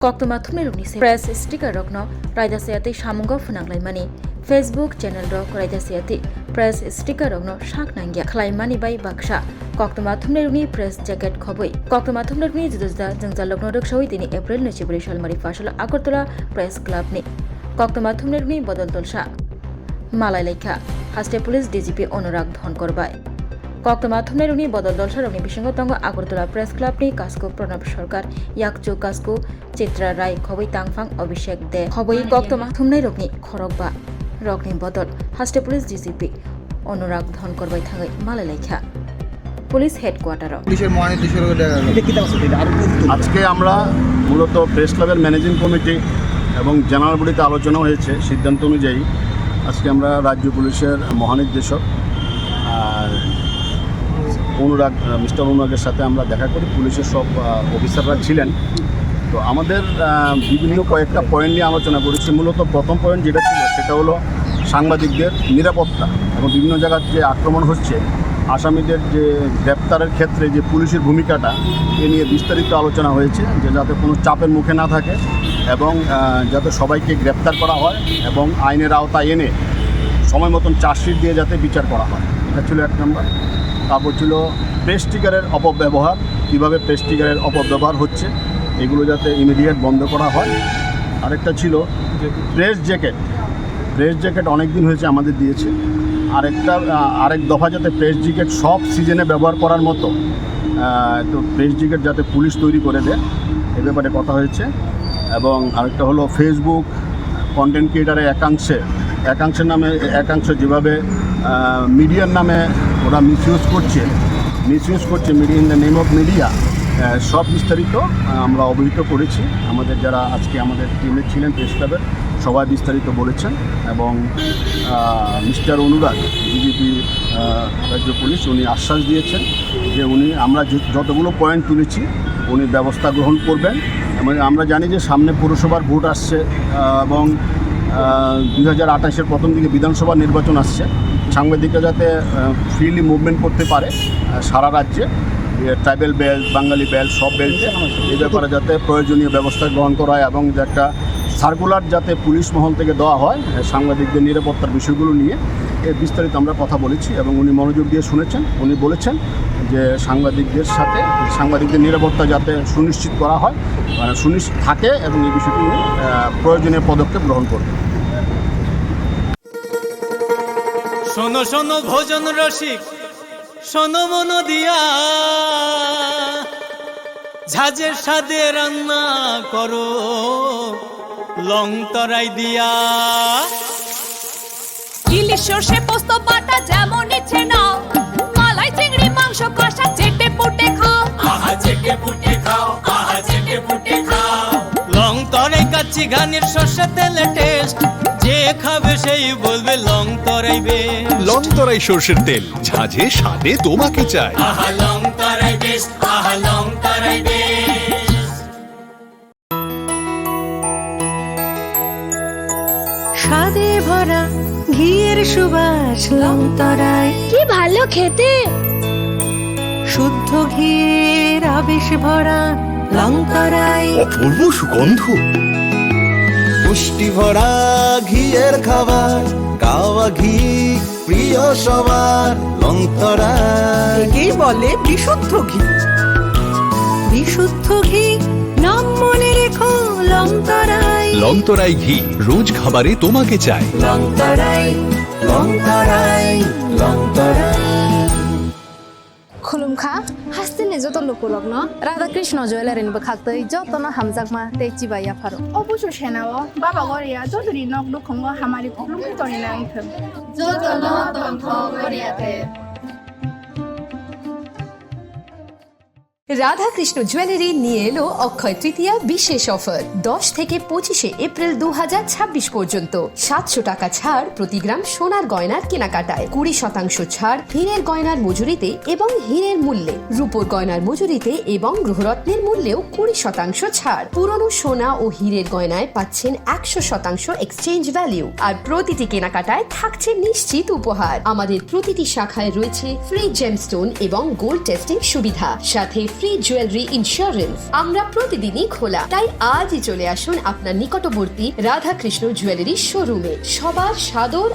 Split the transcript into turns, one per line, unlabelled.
Koktoma thumne rukni se press sticker rokno raida seati shamungo funanglaimani Facebook channel rok raida seati press sticker rokno shaknangya khlaimani bai baksha Koktoma thumne rukni press jacket khoboi Koktoma thumne rukni judajda jangja lokno rokshoi tini April ni chibri shalmari fashala Agartala press club ni Koktoma thumne rukni bodol tolsha malai lekha haste police DGP Anurag Dhonkorbai Koktoma thumne rukni bodol dolsha rokni bisingo tongo Agartala press club ni kasko Pranab Sarkar yakcho kasko Chitra Rai khoboi tangfang Abhishek de khoboi Koktoma thumne rokni khorokba rokni bodol haste police DGP Anurag Dhonkorbai thangai malai lekha police headquarter
পুলিশের মহানির্দেশক
আজকে আমরা মূলত press ক্লাবের managing committee এবং general বডিতে আলোচনা হয়েছে সিদ্ধান্ত অনুযায়ী আজকে আমরা রাজ্য পুলিশের মহানির্দেশক অনুরাগ মিস্টার অনুরাগের সাথে আমরা দেখা করি পুলিশের সব অফিসাররা ছিলেন তো আমাদের বিভিন্ন কয়েকটা পয়েন্ট নিয়ে আলোচনা করেছি মূলত প্রথম পয়েন্ট যেটা ছিল সেটা হলো সাংবাদিকদের নিরাপত্তা এবং বিভিন্ন জায়গার যে আক্রমণ হচ্ছে আসামিদের যে গ্রেপ্তারের ক্ষেত্রে যে পুলিশের ভূমিকাটা এ নিয়ে বিস্তারিত আলোচনা হয়েছে যে যাতে কোনো চাপের মুখে না থাকে এবং যাতে সবাইকে গ্রেপ্তার করা হয় এবং আইনের আওতায় এনে সময় মতন চার্জশিট দিয়ে যাতে বিচার করা হয় এটা ছিল এক নম্বর তারপর ছিল প্রেস স্টিকারের অপব্যবহার কীভাবে প্রেস স্টিকারের অপব্যবহার হচ্ছে এগুলো যাতে ইমিডিয়েট বন্ধ করা হয় আরেকটা ছিল যে প্রেস জ্যাকেট অনেক দিন হয়েছে আমাদের দিয়েছে আরেক দফা যাতে প্রেস জ্যাকেট সব সিজনে ব্যবহার করার মতো তো প্রেস জ্যাকেট যাতে পুলিশ তৈরি করে দেয় এ ব্যাপারে কথা হয়েছে এবং আরেকটা হলো ফেসবুক কন্টেন্ট ক্রিয়েটারের একাংশের নামে একাংশ যেভাবে মিডিয়ার নামে ওরা মিসইউজ করছে media in the name of media সব বিস্তারিত আমরা অবহিত করেছি আমাদের যারা আজকে আমাদের টিমে ছিলেন প্রেস ক্লাবের সবাই বিস্তারিত বলেছেন এবং মিস্টার অনুরাগ ডিজিপি রাজ্য পুলিশ উনি আশ্বাস দিয়েছেন যে আমরা যতগুলো পয়েন্ট তুলেছি উনি ব্যবস্থা গ্রহণ করবেন এবং আমরা জানি যে সামনে পৌরসভার ভোট আসছে এবং 2028-এর প্রথম দিকে বিধানসভা নির্বাচন আসছে সাংবাদিকরা যাতে ফ্রিলি মুভমেন্ট করতে পারে সারা রাজ্যে ট্রাইবেল বেল্ট বাঙালি বেল্ট সব বেল্টে এই ব্যাপারে যাতে প্রয়োজনীয় ব্যবস্থা গ্রহণ করা হয় এবং যে একটা সার্কুলার যাতে পুলিশ মহল থেকে দেওয়া হয় সাংবাদিকদের নিরাপত্তার বিষয়গুলো নিয়ে এর বিস্তারিত আমরা কথা বলেছি এবং উনি মনোযোগ দিয়ে শুনেছেন উনি বলেছেন যে সাংবাদিকদের নিরাপত্তা যাতে সুনিশ্চিত করা হয় মানে সুনিশ্চিত থাকে এবং এই বিষয়টি উনি প্রয়োজনীয় পদক্ষেপ গ্রহণ করবেন
শোনো শোনো ভোজন রসিক শোনো মন দিয়া ঝাঁঝের স্বাদে রান্না করো লং তরাই দিয়া
ইলিশ সর্ষে পোস্ত বাটা যেমন ইচ্ছে নাও মালাই চিংড়ি মাংস কষা চেটে পুটে খাও
আহা চেটে পুটে খাও আহা চেটে পুটে খাও লং তরাই কাচ্চি ঘানির সর্ষে তেলে টেস্ট যে খাবে সেই বলবে লং তরাই বেশ
লং তরাই সর্ষের তেল ঝাঁঝে স্বাদে তোমাকে চাই
আহা লং তরাই বেশ আহা লং তরাই বেশ
স্বাদে ভরা ঘিয়ের সুবাস লং তরাই
কি ভালো খেতে
শুদ্ধ ঘিয়ের আবেশ ভরা লং তরাই
অপূর্ব সুগন্ধ
পুষ্টি ভরা ঘিয়ের খাবার গাওয়া ঘি প্রিয় সবার লং তরাই
কি বলে বিশুদ্ধ ঘি নাম মনে রেখো লং তরাই
লং তরাই ঘি রোজ খাবারে তোমাকে চাই
লং তরাই
खुलुमखा हास्तिने जत लोकुलग्न राधाकृष्ण ज्वेलारिनिबो खाक्तै जतन हामजाकमा तेचिबा याफारो
অবশ্য সেনাও বাবা গরিয়া যতরি নক দুখঙ্গ হামারি খুলুমকি তরি না ইথম
जतन तन्थ गरियाते
রাধাকৃষ্ণ জুয়েলারি নিয়ে এলো অক্ষয় তৃতীয়া বিশেষ অফার 10 থেকে 25 এপ্রিল 2026 পর্যন্ত 700 টাকা ছাড় প্রতি গ্রাম সোনার গয়নার কেনাকাটায় 20% ছাড় হীরের গয়নার মজুরিতে এবং হীরের মূল্যে রূপোর গয়নার মজুরিতে এবং গ্রহরত্নের মূল্যেও 20% ছাড় পুরনো সোনা ও হীরের গয়নায় পাচ্ছেন 100% এক্সচেঞ্জ ভ্যালু আর প্রতিটি কেনাকাটায় থাকছে নিশ্চিত উপহার আমাদের প্রতিটি শাখায় রয়েছে ফ্রি জেমস্টোন এবং গোল্ড টেস্টিং সুবিধা সাথে ফ্রি জুয়েলারি ইন্স্যুরেন্স। আমরা প্রতিদিনই খোলা, তাই আজই চলে আসুন আপনার নিকটবর্তী রাধাকৃষ্ণ জুয়েলারি শোরুমে। সবার সাদর